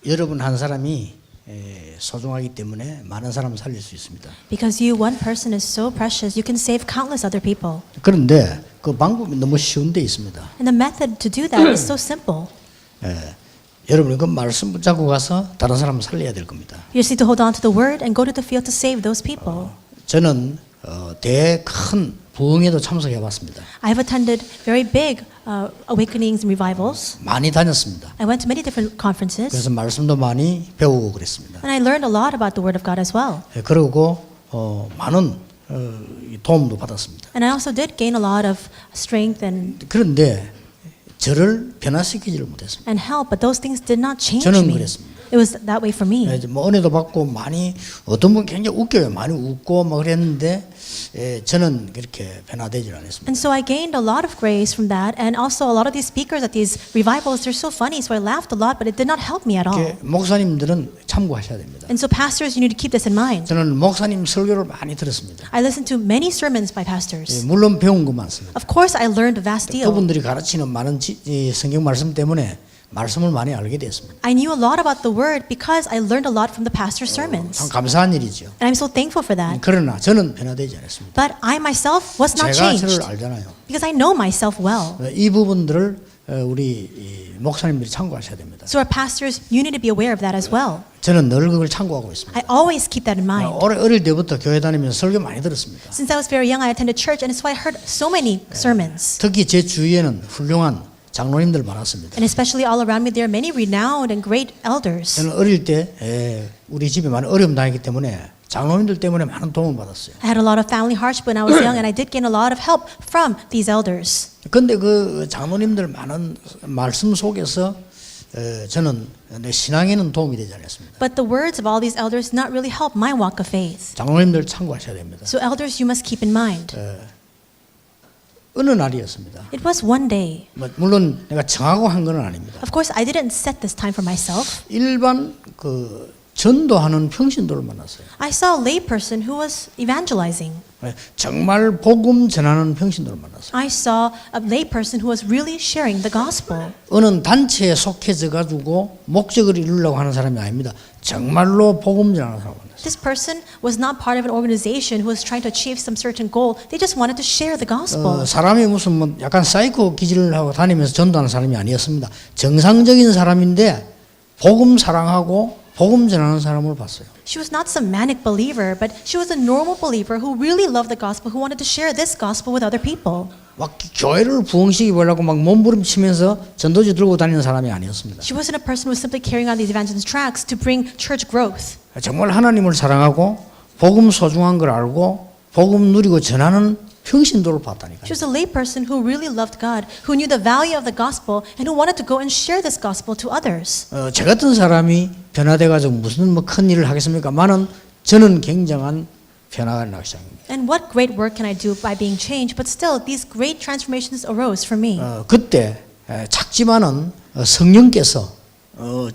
여러분 한 사람이 소중하기 때문에 많은 사람을 살릴 수 있습니다. Because you, one person, is so precious, you can save countless other people. 그런데 그 방법이 너무 쉬운 데 있습니다. And the method to do that is so simple. 여러분이 그 말씀 붙잡고 가서 다른 사람을 살려야 될 겁니다. You just need to hold on to the word and go to the field to save those people. 저는 대 큰 부흥회도 참석해 봤습니다. I've attended very big awakenings and revivals. 많이 다녔습니다. I went to many different conferences. 그래서 말씀도 많이 배우고 그랬습니다. And I learned a lot about the Word of God as well. 그리고 많은 도움도 받았습니다. And I also did gain a lot of strength and 그런데 저를 변화시키지를 못했습니다. help, but those things did not change 저는 me. 그랬습니다. It was that way for me. 뭐 은혜도 받고 많이 어떤 분 굉장히 웃겨요. 많이 웃고 막 그랬는데 저는 그렇게 변화되질 않았습니다. And so I gained a lot of grace from that, and also a lot of these speakers at these revivals, they're so funny, so I laughed a lot, but it did not help me at all. 목사님들은 참고하셔야 됩니다. And so pastors, you need to keep this in mind. 저는 목사님 설교를 많이 들었습니다. I listened to many sermons by pastors. 물론 배운 거 많습니다. Of course, I learned a vast deal. 그분들이 가르치는 많은 성경 말씀 때문에 말씀을 많이 알게 됐습니다. I knew a lot about the word because I learned a lot from the pastor's 참 sermons. 감사한 일이죠. And I'm so thankful for that. 그러나 저는 변화되지 않았습니다. But I myself was not 제가 changed 저를 알잖아요. because I know myself well. 이 부분들을 우리 목사님들이 참고하셔야 됩니다. So our pastors, you need to be aware of that as well. 저는 늘 그걸 참고하고 있습니다. I always keep that in mind. 어릴 때부터 교회 다니면서 설교 많이 들었습니다. Since I was very young, I attended church, and so I heard so many sermons. 특히 제 주위에는 훌륭한 장로님들 많았습니다. And especially all around me, there are many renowned and great elders. 저는 어릴 때 우리 집에 많은 어려움 당했기 때문에 장로님들 때문에 많은 도움을 받았어요. I had a lot of family hardship when I was young, and I did gain a lot of help from these elders. 그런데 그 장로님들 많은 말씀 속에서 저는 내 신앙에는 도움이 되지 않았습니다. But the words of all these elders did not really help my walk of faith. 장로님들 참고하셔야 됩니다. So elders, you must keep in mind. 어느 날이었습니다. It was one day. 물론 내가 정하고 한 건 아닙니다. Of course, I didn't set this time for myself. 일반 전도하는 평신도를 만났어요. I saw a lay person who was evangelizing. 정말 복음 전하는 평신도를 만났어요. I saw a lay person who was really sharing the gospel. 어느 단체에 속해져 가지고 목적을 이루려고 하는 사람이 아닙니다. 정말로 복음 전하는 사람 만났어요. This person was not part of an organization who was trying to achieve some certain goal. They just wanted to share the gospel. 사람이 무슨 뭐 약간 사이코 기질을 하고 다니면서 전도하는 사람이 아니었습니다. 정상적인 사람인데 복음 사랑하고 복음 전하는 사람을 봤어요. She was not some manic believer, but she was a normal believer who really loved the gospel, who wanted to share this gospel with other people. 막 교회를 부흥시키 보려고 막 몸부림치면서 전도지 들고 다니는 사람이 아니었습니다. She wasn't a person who was simply carrying on these evangelist tracts to bring church growth. 정말 하나님을 사랑하고 복음 소중한 걸 알고 복음 누리고 전하는 평신도를 봤다니까요. She was a lay person who really loved God, who knew the value of the gospel, and who wanted to go and share this gospel to others. 저 같은 사람이 변화돼가지고 무슨 뭐 큰 일을 하겠습니까만은 저는 굉장한 변화가 나기 시작합니다. And what great work can I do by being changed? But still, these great transformations arose for me. 그때 작지만은 성령께서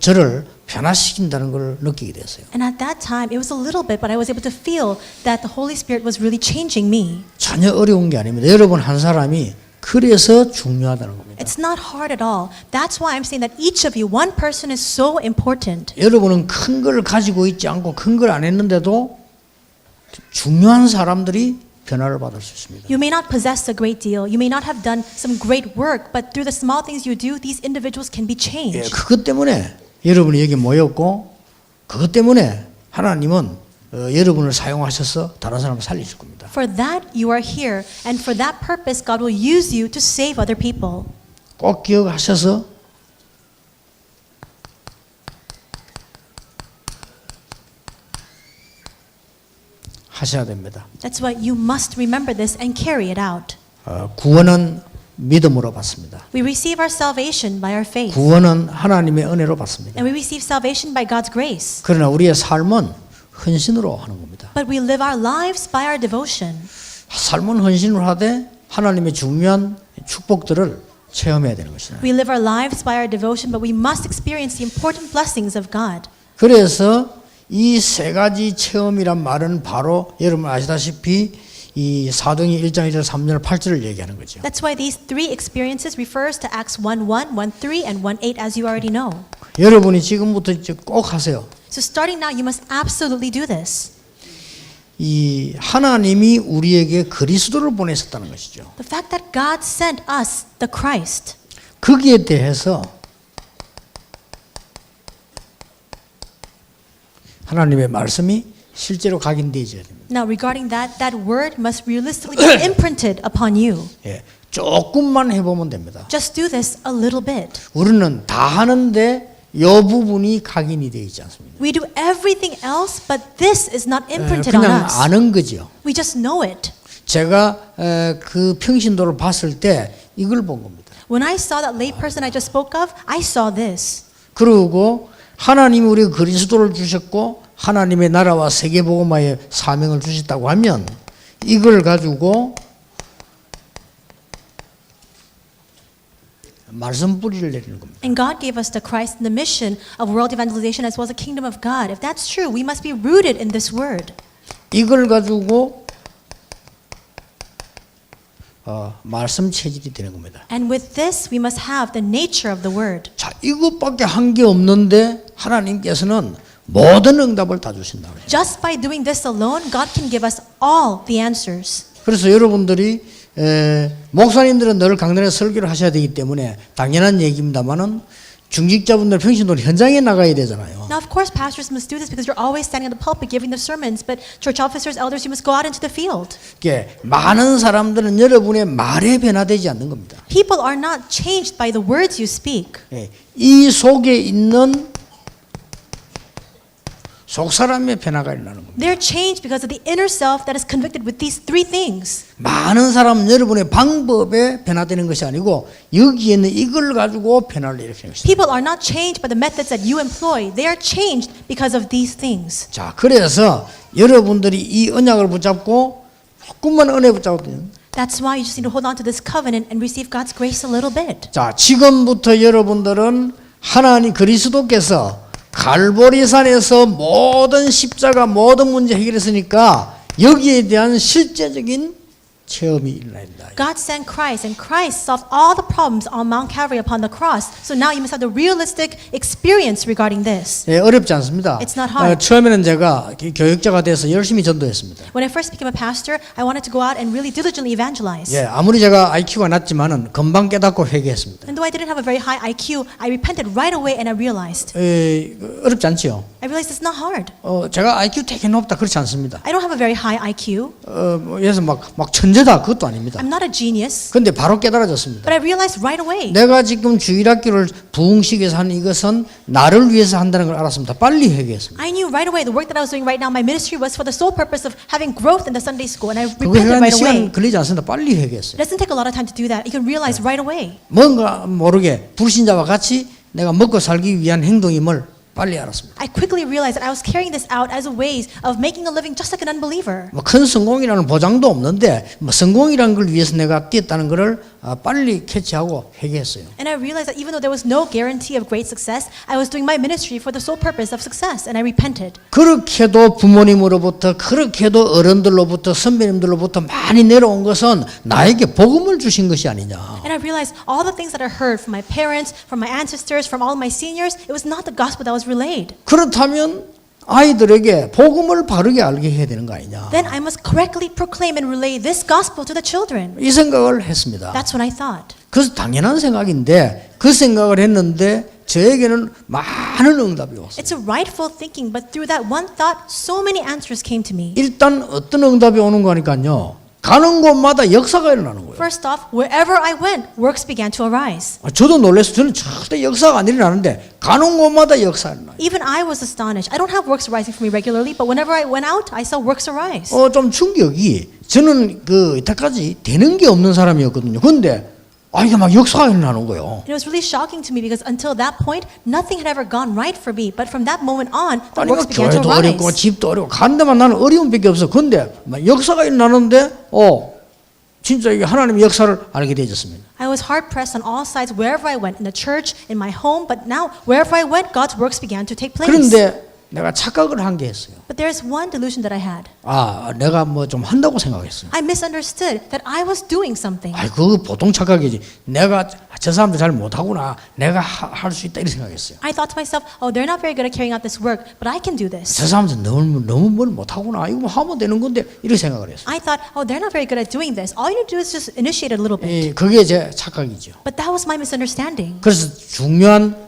저를 변화시킨다는 걸 느끼게 됐어요. And at that time, it was a little bit, but I was able to feel that the Holy Spirit was really changing me. 전혀 어려운 게 아닙니다. 여러분 한 사람이 그래서 중요하다는 겁니다. It's not hard at all. That's why I'm saying that each of you, one person is so important. 여러분은 큰 걸 가지고 있지 않고 큰 걸 안 했는데도 중요한 사람들이 변화를 받을 수 있습니다. You may not possess a great deal. You may not have done some great work, but through the small things you do, these individuals can be changed. 그것 때문에 여러분이 여기 모였고 그것 때문에 하나님은 여러분을 사용하셔서 다른 사람을 살리실 겁니다. For that you are here, and for that purpose God will use you to save other people. 꼭 기억하셔서 하셔야 됩니다. That's why you must remember this and carry it out. 구원은 믿음으로 받습니다. We receive our salvation by our faith, 구원은 하나님의 은혜로 받습니다. and we receive salvation by God's grace. 그러나 우리의 삶은 헌신으로 하는 겁니다. But we live our lives by our devotion. 삶은 헌신을 하되 하나님의 중요한 축복들을 체험해야 되는 것이다. We live our lives by our devotion, but we must experience the important blessings of God. 그래서 이 세 가지 체험이란 말은 바로 여러분 아시다시피 이 사도행전 1장 1절 3절 8절을 얘기하는 거죠. That's why these three experiences refers to Acts 1:1, 1:3, and 1:8, as you already know. 여러분이 지금부터 이제 꼭 하세요. So starting now, you must absolutely do this. 이 하나님이 우리에게 그리스도를 보내셨다는 것이죠. The fact that God sent us the Christ. 거기에 대해서 하나님의 말씀이 실제로 각인되어야 됩니다. Now, regarding that, that word must realistically be imprinted upon you. 예, 조금만 해보면 됩니다. Just do this a little bit. 우리는 다 하는데 이 부분이 각인이 되어 있지 않습니다. We do everything else, but this is not imprinted on 그냥 us. 아는 거죠. We just know it. 제가 그 평신도를 봤을 때 이걸 본 겁니다. When I saw that lay person I just spoke of, I saw this. 그리고 하나님이 우리가 그리스도를 주셨고 하나님의 나라와 세계복음화의 사명을 주셨다고 하면 이걸 가지고 말씀 뿌리를 내리는 겁니다. And God gave us the Christ and the mission of world evangelization as well as the kingdom of God. If that's true, we must be rooted in this word. 이걸 가지고 말씀 체질이 되는 겁니다. And with this, we must have the nature of the word. 자, 이것밖에 한 게 없는데 하나님께서는 모든 응답을 다 주신다. Just by doing this alone, God can give us all the answers. 그래서 여러분들이 목사님들은 늘 강단에 설교를 하셔야 되기 때문에 당연한 얘기입니다만은 중직자분들 평신도로 현장에 나가야 되잖아요. Now, of course, pastors must do this because you're always standing at the pulpit giving the sermons, but church officers, elders, you must go out into the field. 많은 사람들은 여러분의 말에 변화되지 않는 겁니다. People are not changed by the words you speak. 이 속에 있는 속 사람의 변화가 일어나는 겁니다. They're changed because of the inner self that is convicted with these three things. 많은 사람은 여러분의 방법에 변화되는 것이 아니고 여기에 있는 이걸 가지고 변화를 일으키는 것입니다. People are not changed by the methods that you employ. They are changed because of these things. 자, 그래서 여러분들이 이 언약을 붙잡고 조금만 은혜 붙잡거든요. That's why you just need to hold on to this covenant and receive God's grace a little bit. 자, 지금부터 여러분들은 하나님 그리스도께서 갈보리산에서 모든 십자가 모든 문제 해결했으니까 여기에 대한 실제적인 체험이 일어나야 된다. God sent Christ, and Christ solved all the problems on Mount Calvary upon the cross. So now you must have the realistic experience regarding this. 예, 어렵지 않습니다. It's not hard. 처음에는 제가 교육자가 돼서 열심히 전도했습니다. When I first became a pastor, I wanted to go out and really diligently evangelize. 예, 아무리 제가 IQ가 낮지만은 금방 깨닫고 회개했습니다. And though I didn't have a very high IQ, I repented right away and I realized. 어렵지 않지요? I realized it's not hard. 제가 IQ 되게 높다 그렇지 않습니다. I don't have a very high IQ. 그래서 막 천재다 그것도 아닙니다. I'm not a genius. 근데 바로 깨달아졌습니다. But I realized right away. 내가 지금 주일학교를 부흥식에서 하는 이것은 나를 위해서 한다는 걸 알았습니다. 빨리 회개했습니다. I knew right away the work that I was doing right now, my ministry was for the sole purpose of having growth in the Sunday school, and I 그거 repented 해가는데 right away. 시간 걸리지 않습니다. 빨리 회개했어요. It doesn't take a lot of time to do that. You can realize right away. 뭔가 모르게 불신자와 같이 내가 먹고 살기 위한 행동임을 빨리 알았습니다. I quickly realized that I was carrying this out as a ways of making a living just like an unbeliever. 큰 성공이라는 보장도 없는데 성공이라는 걸 위해서 내가 뛰었다는 것을 빨리 캐치하고 회개했어요. And I realized that even though there was no guarantee of great success, I was doing my ministry for the sole purpose of success, and I repented. 그렇게도 부모님으로부터 그렇게도 어른들로부터 선배님들로부터 많이 내려온 것은 나에게 복음을 주신 것이 아니냐. And I realized all the things that I heard from my parents, from my ancestors, from all my seniors, it was not the gospel that was relayed. 그렇다면 아이들에게 복음을 바르게 알게 해야 되는 거 아니냐. Then I must correctly proclaim and relay this gospel to the children. 이 생각을 했습니다. That's what I thought. 그래서 당연한 생각인데 그 생각을 했는데 저에게는 많은 응답이 왔어요. It's a rightful thinking, but through that one thought, so many answers came to me. 일단 어떤 응답이 오는 거니까요. 가는 곳마다 역사가 일어나는 거예요. First off, wherever I went, works began to arise. 저도 놀라서 저는 절대 역사가 안 일어나는데 가는 곳마다 역사가 일어나요. Even I was astonished. I don't have works arising for me regularly, but whenever I went out, I saw works arise. 좀 충격이 저는 이때까지 되는 게 없는 사람이었거든요. 근데 이게 막 역사가 일어나는 거예요. It was really shocking to me because until that point, nothing had ever gone right for me. But from that moment on, the 아니 works began to 교회도 어렵고 arise. 집도 어렵고 간 데만 나는 어려움밖에 없어. 근데 막 역사가 일어나는데 진짜 이게 하나님의 역사를 알게 되어졌습니다. I was hard pressed on all sides wherever I went, in the church, in my home, but now wherever I went, God's works began to take place. 그런데 내가 착각을 한 게 있어요. But there's one delusion that I had. 아, 내가 뭐 좀 한다고 생각했어요. I misunderstood that I was doing something. 아, 그거 보통 착각이지. 내가 저 사람들 잘 못하구나. 내가 할 수 있다 이렇게 생각했어요. I thought to myself, oh, they're not very good at carrying out this work, but I can do this. 저 사람들 너무 뭘 못하구나. 이거 뭐 하면 되는 건데 이렇게 생각을 했어요. I thought, oh, they're not very good at doing this. All you need to do is just initiate it a little bit. 그게 제 착각이죠. But that was my misunderstanding. 그래서 중요한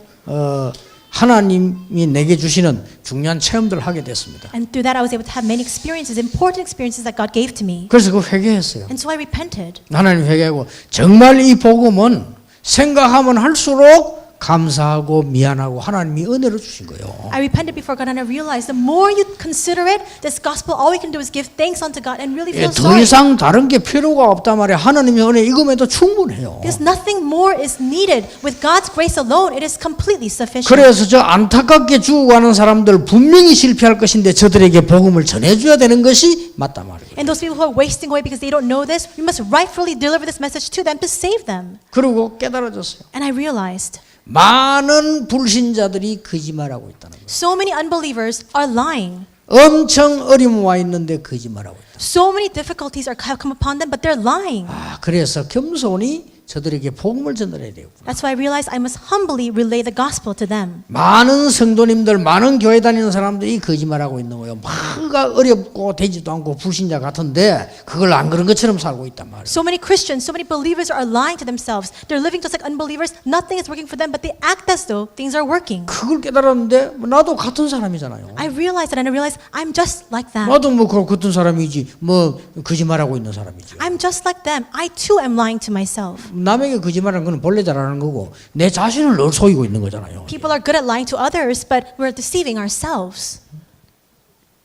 하나님이 내게 주시는 중요한 체험들을 하게 됐습니다. And through that, I was able to have many experiences, important experiences that God gave to me. 그래서 그 회개했어요. And so I repented. 하나님 회개하고 정말 이 복음은 생각하면 할수록 감사하고 미안하고 하나님이 은혜를 주신 거예요. I repented before God, and I realized the more you consider it, this gospel, all we can do is give thanks unto God and really feel 더 sorry. 이상 다른 게 필요가 없단 말이에요. 하나님의 은혜 이거면도 충분해요. Because nothing more is needed. With God's grace alone, it is completely sufficient. 그래서 저 안타깝게 죽어가는 사람들 분명히 실패할 것인데 저들에게 복음을 전해줘야 되는 것이 맞단 말이에요. And those people who are wasting away because they don't know this, we must rightfully deliver this message to them to save them. 그리고 깨달아졌어요. And I realized 많은 불신자들이 거짓말하고 있다는 거예요. so many unbelievers are lying. 엄청 어려움 와 있는데 거짓말하고 있다. So many difficulties have come upon them, but they're lying. 아, 그래서 겸손히 저들에게 복음을 전달해야 되고. That's why I realized I must humbly relay the gospel to them. 많은 성도님들, 많은 교회 다니는 사람들이 거짓말하고 있는 거예요. 뭐가 어렵고 되지도 않고 불신자 같은데 그걸 안 그런 것처럼 살고 있단 말이에요. So many Christians, so many believers are lying to themselves. They're living just like unbelievers. Nothing is working for them, but they act as though things are working. 그걸 깨달았는데 나도 같은 사람이잖아요. I realized that, and I realized I'm just like them. 나도 뭐 같은 사람이지 뭐 거짓말하고 있는 사람이지. I'm just like them. I too am lying to myself. 남에게 거짓말하는 건 본래 잘하는 거고 내 자신을 늘 속이고 있는 거잖아요. People are good at lying to others, but we're deceiving ourselves.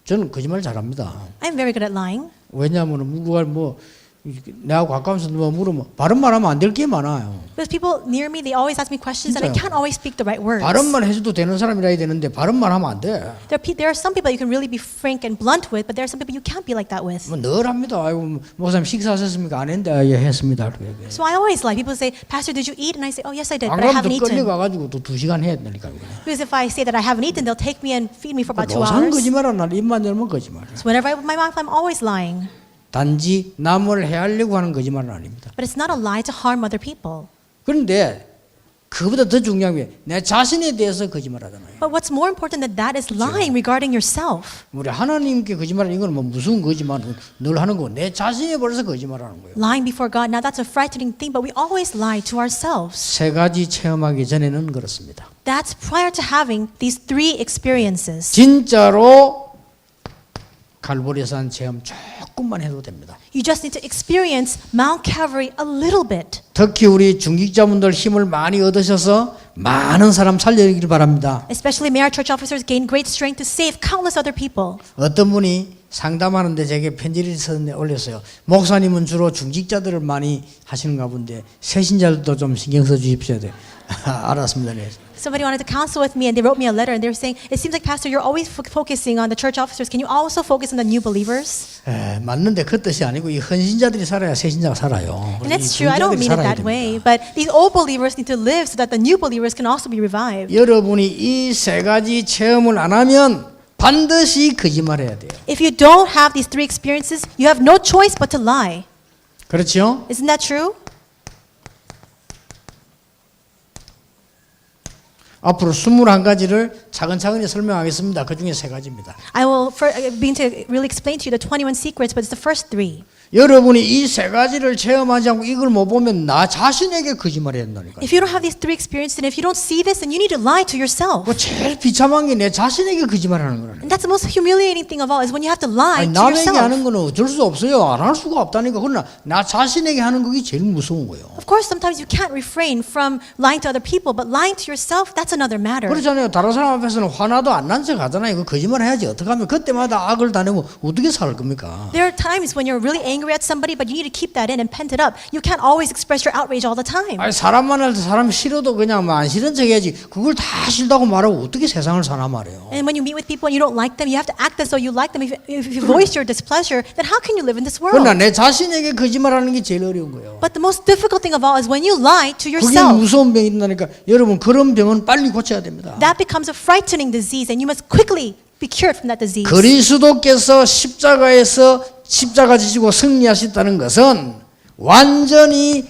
저는 거짓말 잘합니다. I'm very good at lying. 왜냐하면 누가 뭐 내하고 가까우면서 누가 물으면 바른 말하면 안 될 게 많아요. Because people near me, they always ask me questions, and I 진짜요. can't always speak the right words. 바른 말 해줘도 되는 사람이라 해야 되는데 바른 말 하면 안 돼. There are some people you can really be frank and blunt with, but there are some people you can't be like that with. 뭐 늘 합니다. 아이고 목사님 식사하셨습니까? 안 했는데 예, 했습니다. So I always lie. People say, Pastor, did you eat? And I say, oh, yes, I did, 안 but I 그러면 또 haven't eaten. 끌려가가지고 또 2시간 해야 되니까요. Because if I say that I haven't eaten, they'll take me and feed me for about 2 노상 hours. 거짓말은 날 입만 열면 거짓말. So whenever I open my mouth, I'm always lying. 단지 남을 해하려고 하는 거짓말은 아닙니다. But it's not a lie to harm other people. 그런데 그보다 더 중요한 게 내 자신에 대해서 거짓말하잖아요. But what's more important than that is lying regarding yourself. 우리 하나님께 거짓말은 이건 뭐 무슨 거짓말은 늘 하는 거고 내 자신에 벌써 거짓말하는 거예요. Lying before God, now that's a frightening thing, but we always lie to ourselves. 세 가지 체험하기 전에는 그렇습니다. That's prior to having these 3 experiences. 진짜로 갈보리산 체험 조금만 해도 됩니다. You just need to experience Mount Calvary a little bit. 특히 우리 중직자분들 힘을 많이 얻으셔서 많은 사람 살려주길 바랍니다. Especially may our church officers gain great strength to save countless other people. 어떤 분이 상담하는데 제게 편지를 썼는데 올렸어요. 목사님은 주로 중직자들을 많이 하시는가 본데 세신자들도 좀 신경 써 주십시오. 알았습니다. 네. Somebody wanted to counsel with me, and they wrote me a letter, and they were saying, it seems like, Pastor, you're always focusing on the church officers. Can you also focus on the new believers? 맞는데 그 뜻이 아니고 이 헌신자들이 살아야 세신자가 살아요. And that's true. I don't mean it that way. But these old believers need to live so that the new believers can also be revived. 여러분이 이 세 가지 체험을 안 하면 반드시 거짓말해야 돼요. If you don't have these 3 experiences, you have no choice but to lie. 그렇죠? Isn't that true? 앞으로 21가지를 차근차근히 설명하겠습니다. 그 중에 3가지입니다. I will begin to really explain to you the 21 secrets, but it's the first 3. 여러분이 이 3가지를 체험하지 않고 이걸 못 보면 나 자신에게 거짓말해야 된다니까요. If you don't have these 3 experiences, and if you don't see this, then you need to lie to yourself. 그 제일 비참한 게 내 자신에게 거짓말하는 거라는. And that's the most humiliating thing of all, is when you have to lie to 남에게 yourself. 하는 거는 어쩔 수 없어요. 안 할 수가 없다니까. 그러나 나 자신에게 하는 그게 제일 무서운 거예요. Of course, sometimes you can't refrain from lying to other people, but lying to yourself, that's another matter. 그렇잖아요. 다른 사람 앞에서는 화나도 안 난 척 하잖아요. 그 거짓말 해야지. 어떡하면 그때마다 악을 다내고 어떻게 살 겁니까? There are times when you're really angry at somebody, but you need to keep that in and pent it up. You can't always express your outrage all the time. 아니 사람 만날 때 사람 싫어도 그냥 뭐 안 싫은 척 해야지. 그걸 다 싫다고 말하고 어떻게 세상을 사나 말이에요. And when you meet with people and you don't like them, you have to act as though you like them. If you voice your displeasure, then how can you live in this world? 그러나 내 자신에게 거짓말하는 게 제일 어려운 거예요. But the most difficult thing of all is when you lie to 그게 yourself. 무서운 병이 있다니까. 여러분 그런 병은 빨리 고쳐야 됩니다. That becomes a frightening disease, and you must quickly be cured from that disease. 그리스도께서 십자가 지시고 승리하셨다는 것은 완전히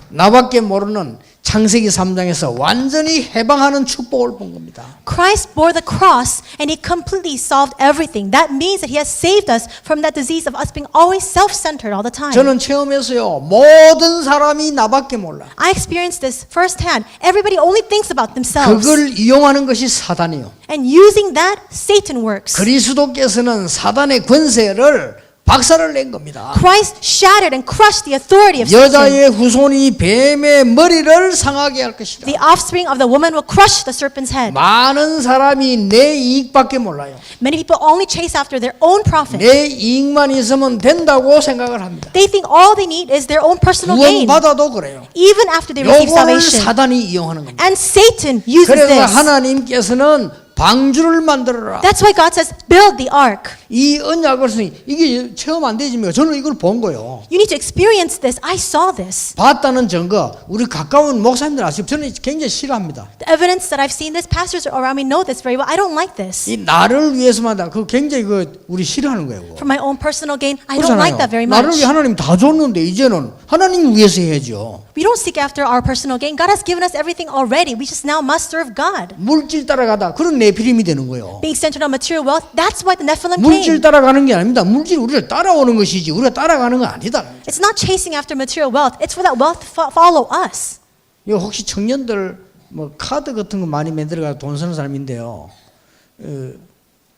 나밖에 모르는 창세기 3장에서 완전히 해방하는 축복을 본 겁니다. Christ bore the cross and he completely solved everything. That means that he has saved us from that disease of us being always self-centered all the time. 저는 체험했어요. 모든 사람이 나밖에 몰라. I experienced this firsthand. Everybody only thinks about themselves. 그걸 이용하는 것이 사단이요. And using that, Satan works. 그리스도께서는 사단의 권세를 박살을 낸 겁니다. Christ shattered and crushed the authority of Satan. 여자의 후손이 뱀의 머리를 상하게 할 것이다. The offspring of the woman will crush the serpent's head. 많은 사람이 내 이익밖에 몰라요. Many people only chase after their own profit. 내 이익만 있으면 된다고 생각을 합니다. They think all they need is their own personal gain. 구원받아도 그래요. Even after they receive 요거를 salvation. 사단이 이용하는 겁니다. And Satan uses 그래서 this. 하나님께서는 방주를 만들어라. That's why God says, build the ark. 이 언약을 쓰니 이게 체험 안 되지만 저는 이걸 본 거예요. You need to experience this. I saw this. 봤다는 증거 우리 가까운 목사님들 아시죠? 저는 굉장히 싫어합니다. The evidence that I've seen this, pastors around me know this very well. I don't like this. 이 나를 위해서만 다 그 굉장히 그 우리 싫어하는 거예요. 그거. For my own personal gain, I don't like that very 나를 much. 위해 하나님 다 줬는데 이제는 하나님 위해서 해야죠. We don't seek after our personal gain. God has given us everything already. We just now must serve God. 물질 따라가다 그런 내피림이 되는 거예요. Being centered on material wealth, that's why the Nephilim 물질 came. 따라가는 게 아닙니다. 물질 우리를 따라오는 것이지 우리가 따라가는 건 아니다. It's not chasing after material wealth. It's for that wealth to follow us. 이거 혹시 청년들 뭐 카드 같은 거 많이 만들어가 돈 쓰는 사람인데요.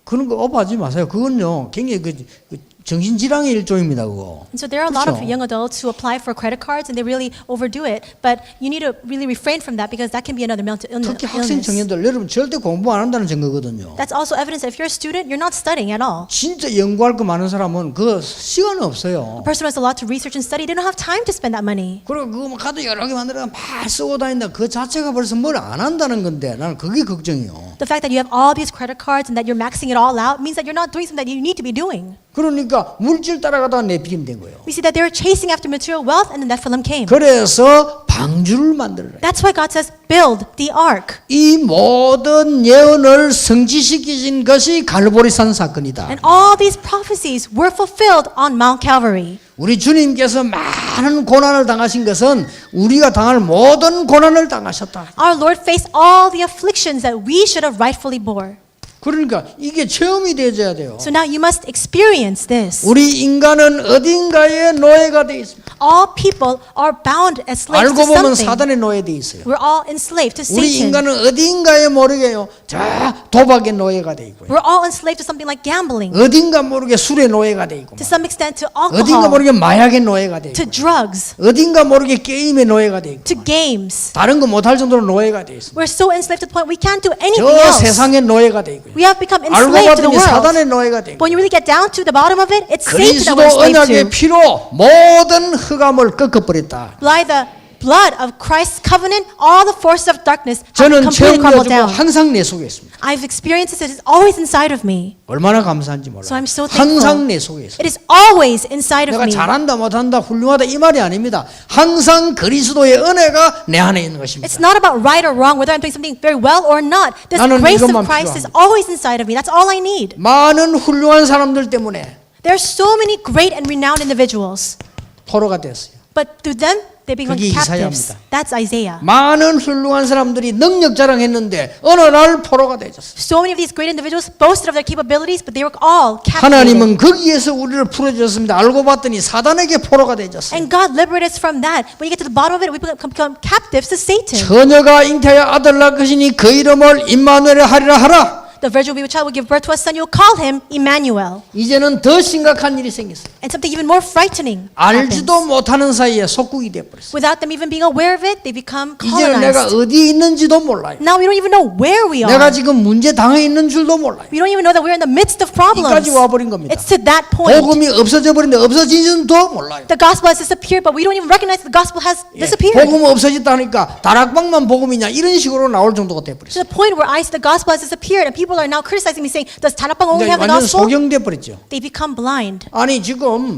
그런 거 오버하지 마세요. 그건요 굉장히 그 정신질환의 일종입니다. 그거. And so there are a lot of 그렇죠? young adults who apply for credit cards and they really overdo it. But you need to really refrain from that because that can be another mental 특히 학생 illness. 청년들 여러분 절대 공부 안 한다는 증거거든요. That's also evidence that if you're a student, you're not studying at all. 진짜 연구할 거 많은 사람은 그 시간 없어요. A person who has a lot to research and study, they don't have time to spend that money. 그리고 그거 뭐 카드 여러 개 만들어 막 쓰고 다닌다. 그 자체가 벌써 뭘 안 한다는 건데 나는 그게 걱정이요. The fact that you have all these credit cards and that you're maxing it all out means that you're not doing something that you need to be doing. 그러니까 물질 따라가다가 내피림 된 거예요. We see that they were chasing after material wealth and the Nephilim came. 그래서 방주를 만들어라. That's why God says, build the ark. 이 모든 예언을 성취시키신 것이 갈보리산 사건이다. And all these prophecies were fulfilled on Mount Calvary. 우리 주님께서 많은 고난을 당하신 것은 우리가 당할 모든 고난을 당하셨다. Our Lord faced all the afflictions that we should have rightfully bore. 그러니까 이게 체험이 되어야 돼요. So now you must experience this. 우리 인간은 어딘가에 노예가 되어 있습니다. All people are bound as slaves 알고 to 보면 something. 사단에 노예되어 있어요. We're all enslaved to 우리 Satan. 인간은 어딘가에 모르게요. 자 도박의 노예가 되어 있고요. We're all enslaved to something like gambling. 어딘가 모르게 술의 노예가 되어 있고, To some extent to 어딘가 alcohol. 모르게 마약의 노예가 되어 To 있고, drugs. 어딘가 모르게 게임의 노예가 되어 있고, To games. 다른 거 못할 정도로 노예가 되어 있습니다. We're so enslaved to the point we can't do anything 저 else. 세상의 노예가 되어 있고요. We have become 알고 enslaved to the 봤더니 world. 사단의 노예가 되고, When you really get down to the bottom of it, it's Satan 그리스도 that we're enslaved 언약의 to. 피로 모든 흑암을 꺾어버렸다. By the blood of Christ's covenant, all the forces of darkness have 저는 completely crumbled 체험해주고 down. 항상 내 속에 있습니다. I've experienced this. It is always inside of me. 얼마나 감사한지 So 몰라요. I'm so thankful. 항상 내 속에 있어요. It is always inside of 내가 me. 잘한다 못한다 훌륭하다 이 말이 아닙니다. 항상 그리스도의 은혜가 내 안에 있는 것입니다. It's not about right or wrong, whether I'm doing something very well or not. The 나는 grace of 이것만 Christ is 필요합니다. always inside of me. That's all I need. 많은 훌륭한 사람들 때문에 There are so many great and renowned individuals, 포로가 됐어요. but through them, they become 그게 captives. 이사야입니다. That's Isaiah. 많은 훌륭한 사람들이 능력 자랑했는데 어느 날 포로가 되었어요. So many of these great individuals boasted of their capabilities, but they were all captivated. 하나님은 거기에서 우리를 풀어주셨습니다. 알고 봤더니 사단에게 포로가 되었어요. And God liberated us from that. When you get to the bottom of it, we become captives to Satan. 처녀가 잉태하여 아들 낳을 것이니 그 이름을 임마누엘 하리라 하라. The virgin will be with child will give birth to a son. You will call him Emmanuel. 이제는 더 심각한 일이 생겼어요. And something even more frightening happens. 알지도 못하는 사이에 속국이 되어버렸어요. Without them even being aware of it, they become 이제는 내가 colonized. 어디에 있는지도 몰라요. Now we don't even know where we 내가 are. 지금 문제 당해 있는 줄도 몰라요. We don't even know that we're in the midst of problems. 이까지 와버린 겁니다. It's to that point. 복음이 없어져 버린데 없어진지도 몰라요. The gospel has disappeared, but we don't even recognize the gospel has 예, disappeared. 복음 없어졌다니까 다락방만 복음이냐 이런 식으로 나올 정도가 To 돼버렸어요. the point where I see the gospel has disappeared, and people are now criticizing me, saying, "Does Tanapang only have the 완전 gospel?" 소경돼 버렸죠. They become blind. 아니 지금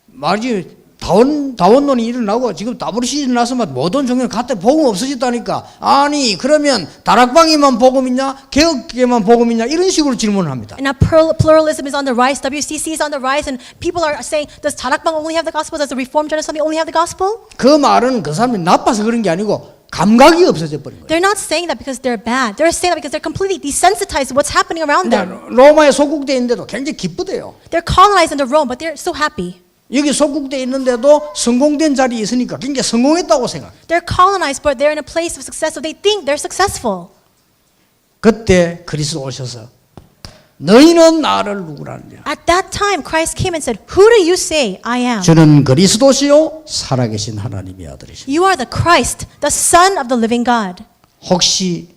말이 다원론이 일어나고 지금 WC 일어나서만 모든 종교는 갖다 복음 없어졌다니까. 아니 그러면 다락방에만 복음 있냐? 개혁계만 복음 있냐? 이런 식으로 질문을 합니다. And now pluralism is on the rise, WCC is on the rise, and people are saying, does Tarakbang only have the gospel? Does the Reformed General Assembly only have the gospel? 그 말은 그 사람이 나빠서 그런 게 아니고 감각이 없어져 버린 거예요. They're not saying that because they're bad. They're saying that because they're completely desensitized to what's happening around them. 로마에 속국돼 있는데도 굉장히 기쁘대요. They're colonized under Rome, but they're so happy. 여기 속국돼 있는데도 성공된 자리에 있으니까 굉장히 성공했다고 생각. They're colonized, but they're in a place of success, so they think they're successful. 그때 그리스도 오셔서 너희는 나를 누구라느냐? At that time, Christ came and said, who do you say I am? 저는 그리스도시요 살아계신 하나님의 아들이십니다. You are the Christ, the Son of the living God. 혹시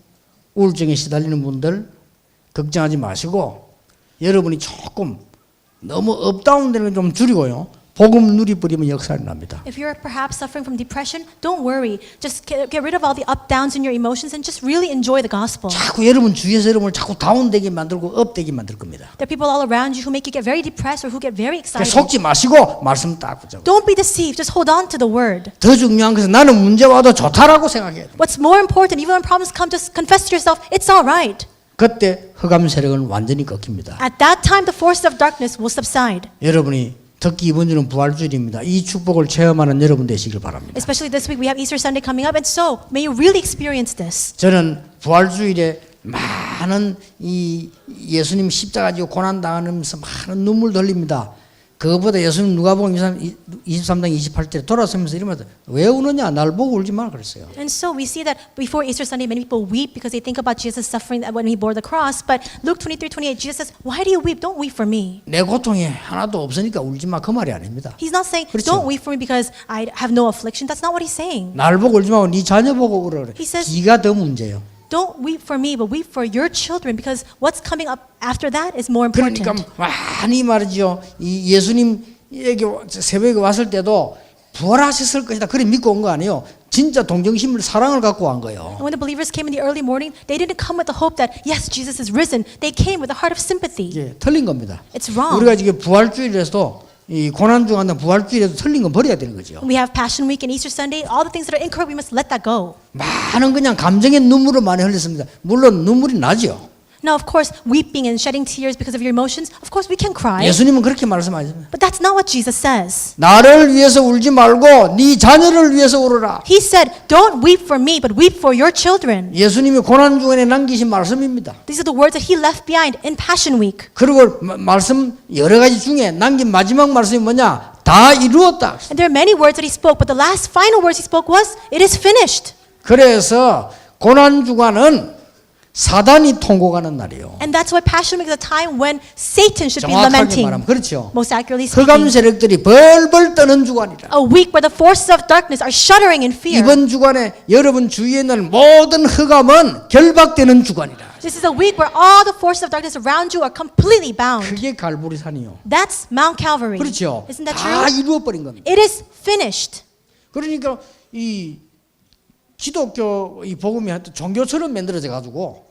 우울증에 시달리는 분들 걱정하지 마시고 여러분이 조금 너무 업다운되는 건 좀 줄이고요. 복음 누리버리면 역사를 납니다. If you're perhaps suffering from depression, don't worry. Just get rid of all the up downs in your emotions and just really enjoy the gospel. 자꾸 여러분 주위에서 여러분을 자꾸 다운되게 만들고 업되게 만들 겁니다. There are people all around you who make you get very depressed or who get very 그러니까 excited. 속지 마시고 말씀 딱 붙잡고. Don't be deceived. Just hold on to the word. 더 중요한 것은 나는 문제 와도 좋다라고 생각해야 돼. What's more important, even when problems come, just confess to yourself, it's all right. 그때 흑암 세력은 완전히 꺾입니다. At that time, the forces of darkness will subside. 여러분이 특히 이번 주는 부활주일입니다. 이 축복을 체험하는 여러분 되시길 바랍니다. Especially this week, we have Easter Sunday coming up, and so may you really experience this. 저는 부활주일에 많은 이 예수님 십자가 지고 고난 당하면서 많은 눈물 흘립니다. 그거보다 예수님 누가복음 23장 28절에 돌아서면서 이러면서 왜 우느냐 날 보고 울지 마라 그랬어요. And so we see that before Easter Sunday, many people weep because they think about Jesus' suffering when he bore the cross. But Luke 23:28, Jesus says, "Why do you weep? Don't weep for me." 내 고통이 하나도 없으니까 울지 마 그 말이 아닙니다. He's not saying, 그렇죠. "Don't weep for me because I have no affliction." That's not what he's saying. 날 보고 울지 말고 네 자녀 보고 울어 그래. He says- 네가 더 문제예요. Don't weep for me, but weep for your children because what's coming up after that is more important. 그러니까 많이 말이죠. 이 예수님에게 새벽에 왔을 때도 부활하셨을 것이다. 그래 믿고 온 거 아니에요. 진짜 동정심을 사랑을 갖고 온 거예요. And when the believers came in the early morning, they didn't come with the hope that yes, Jesus is risen. They came with a heart of sympathy. 이게 틀린 겁니다. It's wrong. 우리가 지금 부활주일에서도 이 고난 중한다 부활주일에도 틀린 건 버려야 되는 거죠. We have Passion Week and Easter Sunday. All the things that are incorrect, we must let that go. 많은 그냥 감정의 눈물을 많이 흘렸습니다. 물론 눈물이 나죠. Now, of course, weeping and shedding tears because of your emotions, of course, we can cry. 예수님은 그렇게 말씀하십니다. But that's not what Jesus says. 나를 위해서 울지 말고 네 자녀를 위해서 울어라. He said, don't weep for me, but weep for your children. 예수님이 고난 중에 남기신 말씀입니다. These are the words that he left behind in Passion Week. 그리고 말씀 여러 가지 중에 남긴 마지막 말씀이 뭐냐? 다 이루었다. And there are many words that he spoke, but the last final words he spoke was, it is finished. 그래서 고난 주간은 사단이 통곡하는 날이에요. And that's why Passion Week is a time when Satan should be 정확하게 lamenting. 말하면 그렇죠. Most accurately 흑암 speaking. 세력들이 벌벌 떠는 주간이라. A week where the forces of darkness are shuddering in fear. 이번 주간에 여러분 주위에 있는 모든 흑암은 결박되는 주간이라. This is a week where all the forces of darkness around you are completely bound. 그게 갈보리산이요. That's Mount Calvary. 그렇죠. Isn't that 다 true? 이루어버린 겁니다. It is finished. 그러니까 이 기독교 이 복음이 하여튼 종교처럼 만들어져 가지고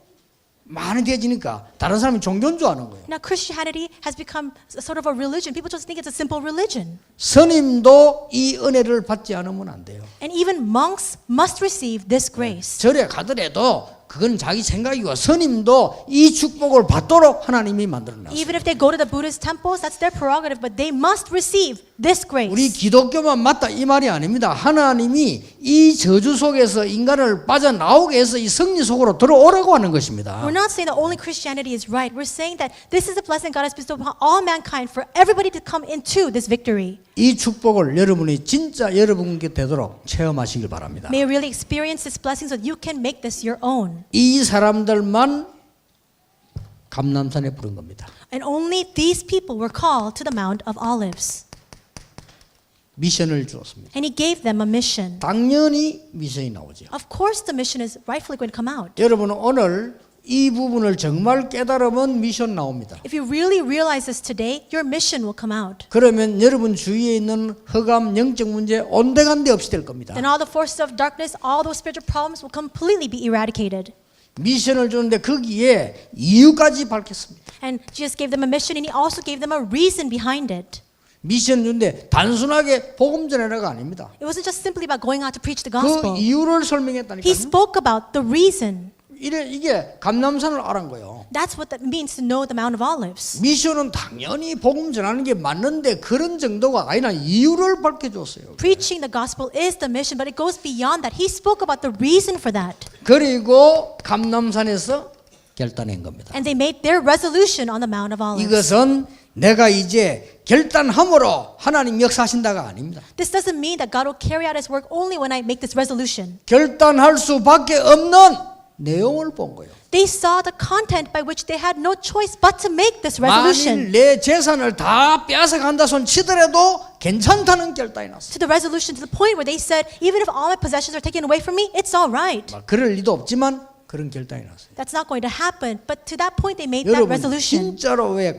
많이 되지니까 다른 사람이 종교인 줄 아는 거예요. Now Christianity has become sort of a religion. People just think it's a simple religion. 스님도 이 은혜를 받지 않으면 안 돼요. And even monks must receive this grace. 절에 가더라도 그건 자기 생각이고 스님도 이 축복을 받도록 하나님이 만들어놨어요. Even if they go to the Buddhist temples, that's their prerogative, but they must receive this grace. 우리 기독교만 맞다 이 말이 아닙니다. 하나님이 이 저주 속에서 인간을 빠져나오게 해서 이 승리 속으로 들어오라고 하는 것입니다. We're not saying that only Christianity is right. We're saying that this is a blessing God has bestowed upon all mankind for everybody to come into this victory. 이 축복을 여러분이 진짜 여러분께 되도록 체험하시길 바랍니다. May you really experience this blessing so that you can make this your own. 이 사람들만 감람산에 부른 겁니다. And only these people were called to the Mount of Olives. 미션을 주었습니다. And he gave them a mission. 당연히 미션이 나오죠. Of course the mission is rightfully going to come out. 여러분은 오늘 이 부분을 정말 깨달으면 미션 나옵니다. If you really realize this today, your mission will come out. 그러면 여러분 주위에 있는 흑암 영적 문제 온데간데 없이 될 겁니다. Then all the forces of darkness, all those spiritual problems will completely be eradicated. 미션을 주는데 거기에 이유까지 밝혔습니다. And Jesus gave them a mission and he also gave them a reason behind it. 미션 준데 단순하게 복음 전하라가 아닙니다. It wasn't just simply about going out to preach the 그 gospel. 이유를 He 설명했다니까요. spoke about the reason. 이게 감람산을 알은 거예요. That's what that means to know the Mount of Olives. 미션은 당연히 복음 전하는 게 맞는데 그런 정도가 아니라 이유를 밝혀줬어요. Preaching the gospel is the mission, but it goes beyond that. He spoke about the reason for that. 그리고 감람산에서 결단한 겁니다. And they made their resolution on the Mount of Olives. 이것은 내가 이제 결단함으로 하나님 역사하신다가 아닙니다. This doesn't mean that God will carry out His work only when I make this resolution. 결단할 수밖에 없는 내용을 본 거예요. They saw the content by which they had no choice but to make this resolution. 만일 내 재산을 다 빼앗아간다 손 치더라도 괜찮다는 결단이 났어요. To the resolution, to the point where they said, even if all my possessions are taken away from me, it's all right. 그럴 리도 없지만 그런 결단이 났어요. That's not going to happen. But to that point, they made that 여러분 resolution. 진짜로 왜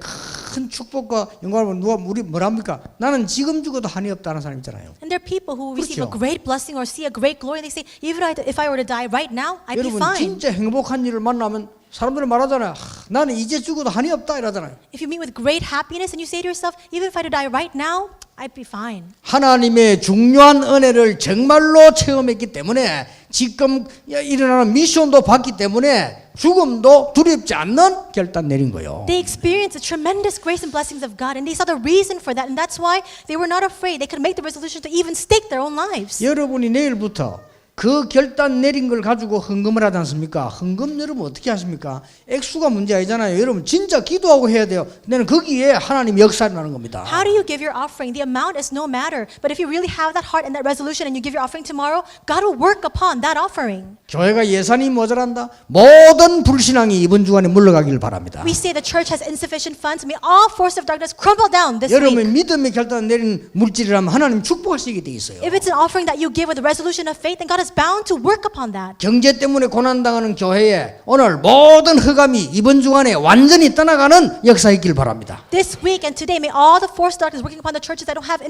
큰 축복과 영광을 누가 우리 뭐랍니까? 나는 지금 죽어도 한이 없다는 사람 있잖아요. And there are people who receive a 그렇죠. great blessing or see a great glory. They say, even if I were to die right now, I'd be 여러분 fine. 진짜 행복한 일을 만나면 사람들이 말하잖아요. 나는 이제 죽어도 한이 없다 이러잖아요. If you meet with great happiness and you say to yourself, even if I were to die right now, I'd be fine. 하나님의 중요한 은혜를 정말로 체험했기 때문에 지금 일어나는 미션도 받기 때문에 죽음도 두렵지 않는 결단 내린 거예요. They experienced the tremendous grace and blessings of God, and they saw the reason for that, and that's why they were not afraid. They could make the resolution to even stake their own lives. 여러분이 내일부터 그 결단 내린 걸 가지고 헌금을 하지 않습니까? 헌금 여러분 어떻게 하십니까? 액수가 문제 아니잖아요. 여러분 진짜 기도하고 해야 돼요. 근데는 거기에 하나님 역사를 나는 겁니다. How do you give your offering? The amount is no matter. But if you really have that heart and that resolution and you give your offering tomorrow, God will work upon that offering. 교회가 예산이 모자란다. 모든 불신앙이 이번 주간에 물러가기를 바랍니다. We say the church has insufficient funds. May all force of darkness crumble down this 여러분의 week. 믿음의 결단 내린 물질이라면 하나님 축복하시게 돼 있어요. If it's an offering that you give with a resolution of faith, then God is bound to work upon that. 경제 때문에 고난당하는 교회에 오늘 모든 흑암이 이번 주간에 완전히 떠나가는 역사 있길 바랍니다. This week and today, may all the force of darkness working upon the churches that don't have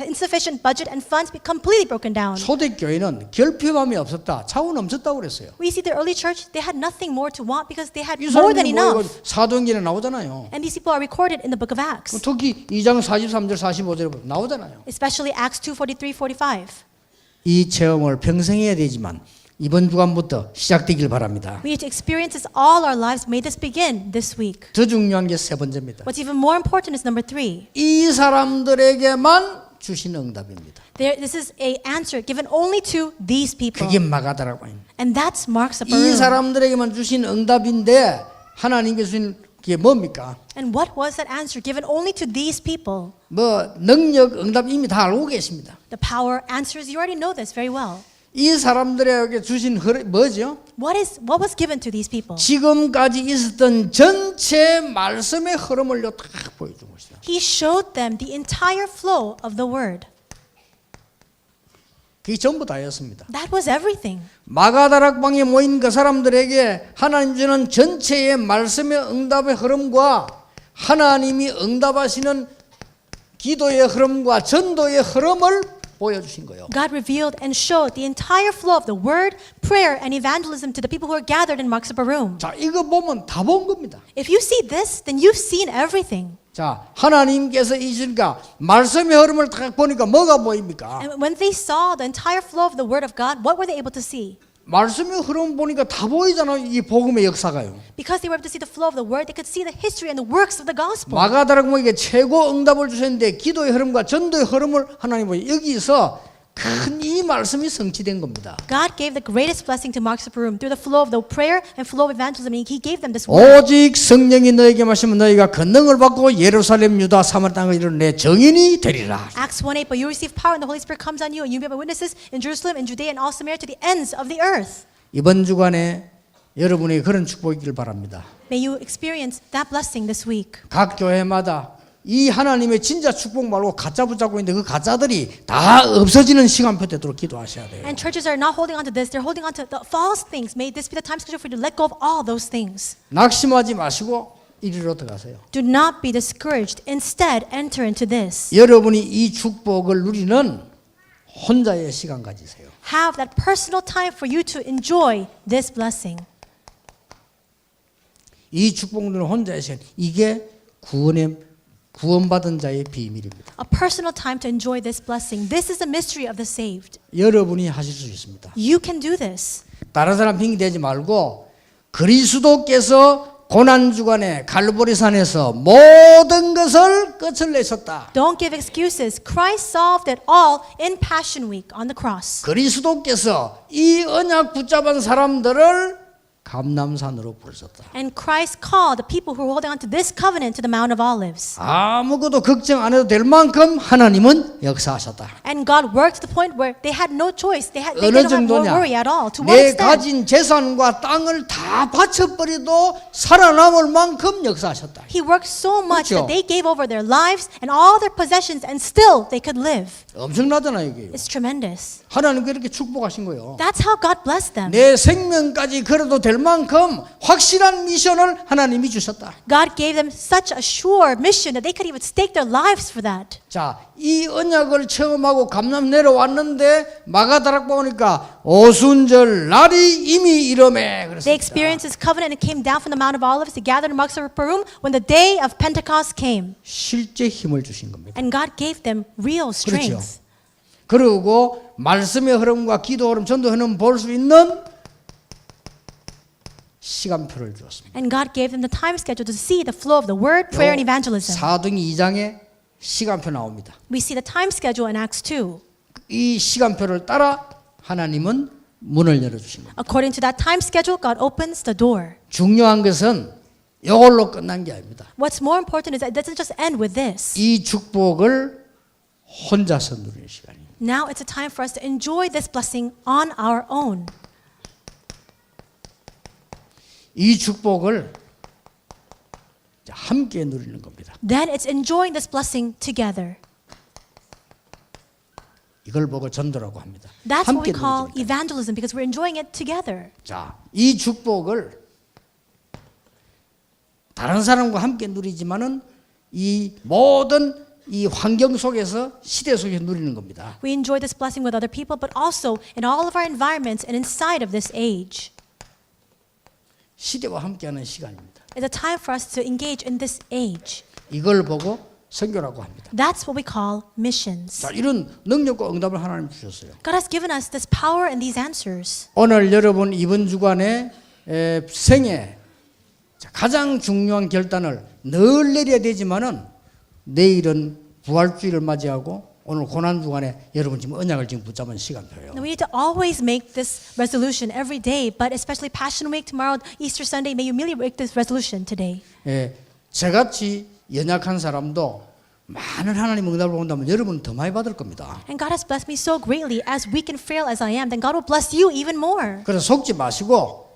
insufficient budget and funds be completely broken down. 초대교회는 결핍함이 없었다. 차원 넘쳤다고 그랬어요. We see the early church, they had nothing more to want because they had 이 more than 사람들이 enough. 모여가지고 사도행전에 나오잖아요. And these people are recorded in the book of Acts, 특히 2장 43절 45절에 나오잖아요. especially Acts 2:43, 45. 이 체험을 평생 해야 되지만 이번 주간부터 시작되길 바랍니다. We need to experience this all our lives. May this begin this week. 더 중요한 게 세 번째입니다. What's even more important is number 3. 이 사람들에게만 주신 응답입니다. This is a answer given only to these people. 그게 마가다라고 합니다. And that's Mark's upper 이 room. 사람들에게만 주신 응답인데 하나님께 주신 게 뭡니까? And what was that answer given only to these people? 뭐 능력 응답 이미 다 알고 계십니다. The power answers, you already know this very well. 이 사람들에게 주신 뭐죠? What was given to these people? 지금까지 있었던 전체 말씀의 흐름을 딱 보여준 것이다. He showed them the entire flow of the word. 그게 전부 다였습니다. That was everything. 마가다락방에 모인 그 사람들에게 하나님 주는 전체의 말씀의 응답의 흐름과 하나님이 응답하시는 기도의 흐름과 전도의 흐름을 보여주신 거예요. God revealed and showed the entire flow of the word, prayer, and evangelism to the people who are gathered in Mark's upper room. 자, 이거 보면 다 본 겁니다. If you see this, then you've seen everything. 자, 하나님께서 이시니까 말씀의 흐름을 딱 보니까 뭐가 보입니까? And when they saw the entire flow of the word of God, what were they able to see? 말씀의 흐름 보니까 다 보이잖아요. 이 복음의 역사가요. Because they were able to see the flow of the word, they could see the history and the works of the gospel. 마가다락방에게 최고 응답을 주셨는데 기도의 흐름과 전도의 흐름을 하나님 보여 여기서 큰 이 말씀이 성취된 겁니다. God gave the greatest blessing to Mark's upper room through the flow of the prayer and flow of evangelism. And He gave them this word. 오직 성령이 너에게 마시면 너희가 권능을 받고 예루살렘 유다 사마리아 땅을 이루는 내 증인이 되리라. Acts 1:8. But you receive power, and the Holy Spirit comes on you, and you be my witnesses in Jerusalem, in Judea, and all Samaria, to the ends of the earth. 이번 주간에 여러분이 그런 축복이길 바랍니다. May you experience that blessing this week. 각 교회마다 이 하나님의 진짜 축복 말고 가짜 붙잡고 있는데 그 가짜들이 다 없어지는 시간표 되도록 기도하셔야 돼요. And churches are not holding on to this; they're holding on to the false things. May this be the time schedule for you to let go of all those things. 낙심하지 마시고 이리로 들어가세요. Do not be discouraged. Instead, enter into this. 여러분이 이 축복을 누리는 혼자의 시간 가지세요. Have that personal time for you to enjoy this blessing. 이 축복 누리는 혼자의 시간 이게 구원의 구원받은 자의 비밀입니다. A personal time to enjoy this blessing. This is the mystery of the saved. 여러분이 하실 수 있습니다. You can do this. 다른 사람 핑계대지 말고 그리스도께서 고난주간에 갈보리산에서 모든 것을 끝을 내셨다. Don't give excuses. Christ solved it all in Passion Week on the cross. 그리스도께서 이 언약 붙잡은 사람들을 감람산으로 부르셨다. And Christ called the people who were holding on to this covenant to the Mount of Olives. 아무것도 걱정 안 해도 될 만큼 하나님은 역사하셨다. And God worked to the point where they had no choice. They 어느 didn't have more 정도냐? worry at all. To what 내 extent? 가진 재산과 땅을 다 바쳐버려도 살아남을 만큼 역사하셨다. He worked so much 그렇죠? that they gave over their lives and all their possessions and still they could live. 엄청나잖아요 이게. It's tremendous. 하나님 그렇게 축복하신 거예요. That's how God blessed them. 내 생명까지 걸어도 될 만큼 확실한 미션을 하나님이 주셨다. God gave them such a sure mission that they could even stake their lives for that. 자, 이 언약을 체험하고 감람 내려왔는데 마가다락 보니까 오순절 날이 이미 이름에 They 그랬습니다. experienced this covenant and came down from the Mount of Olives to gather in the upper room when the day of Pentecost came. 실제 힘을 주신 겁니다. And God gave them real strength. 그리고 말씀의 흐름과 기도 흐름, 전도 흐름 볼 수 있는 시간표를 주었습니다. And God gave them the time schedule to see the flow of the word, prayer, and evangelism. 사도행전 2장에 시간표 나옵니다. We see the time schedule in Acts 2. 이 시간표를 따라 하나님은 문을 열어주신 겁니다. According to that time schedule, God opens the door. 중요한 것은 이걸로 끝난 게 아닙니다. What's more important is that it doesn't just end with this. 이 축복을 혼자서 누리는 시간입니다. Now it's a time for us to enjoy this blessing on our own. 이 축복을 함께 누리는 겁니다. Then it's enjoying this blessing together. 이걸 보고 전도라고 합니다. That's what 함께 we call 누리니까. evangelism because we're enjoying it together. 자, 이 축복을 다른 사람과 함께 누리지만은 이 모든 이 환경 속에서 시대 속에서 누리는 겁니다. We enjoy this blessing with other people, but also in all of our environments and inside of this age. 시대와 함께하는 시간입니다. It's a time for us to engage in this age. 이걸 보고 선교라고 합니다. That's what we call missions. 자, 이런 능력과 응답을 하나님 주셨어요. God has given us this power and these answers. 오늘 여러분 이번 주간에 생애 가장 중요한 결단을 늘 내려야 되지만은 내일은 부활주의를 맞이하고 오늘 고난 주간에 여러분 지금 언약을 지금 붙잡은 시간표예요. Now we need to always make this resolution every day, but especially Passion Week tomorrow, Easter Sunday, may you merely make this resolution today. 저같이 연약한 사람도 많은 하나님 응답을 본다면 여러분은 더 많이 받을 겁니다. And God has blessed me so greatly, as weak and frail as I am, then God will bless you even more. 그래서 속지 마시고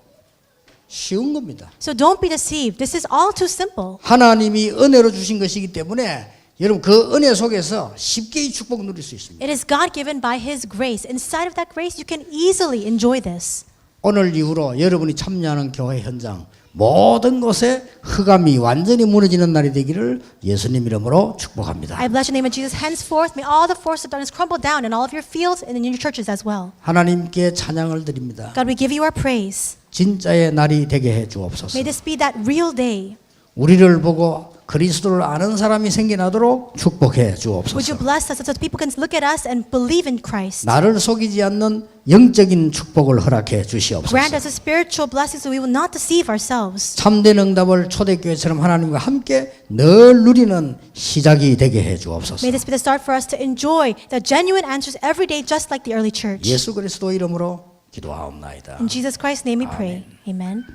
쉬운 겁니다. So don't be deceived. This is all too simple. 하나님이 은혜로 주신 것이기 때문에 여러분 그 은혜 속에서 쉽게 이 축복 누릴 수 있습니다. It is God given by His grace. Inside of that grace, you can easily enjoy this. 오늘 이후로 여러분이 참여하는 교회 현장 모든 곳에 흑암이 완전히 무너지는 날이 되기를 예수님 이름으로 축복합니다. I bless your name of Jesus. Henceforth, may all the force of darkness crumble down in all of your fields and in your churches as well. 하나님께 찬양을 드립니다. God, we give you our praise. 진짜의 날이 되게 해 주옵소서. May this be that real day. 우리를 보고 그리스도를 아는 사람이 생겨나도록 축복해 Would you 주옵소서. bless us so that people can look at us and believe in Christ? 나를 속이지 않는 영적인 축복을 허락해 주시옵소서. Grant us a spiritual blessing so we will not deceive ourselves. 참된 응답을 초대교회처럼 하나님과 함께 늘 누리는 시작이 되게 해 주옵소서. May this be the start for us to enjoy the genuine answers every day just like the early church. 예수 그리스도 이름으로 기도하옵나이다. In Jesus Christ's name we pray. Amen.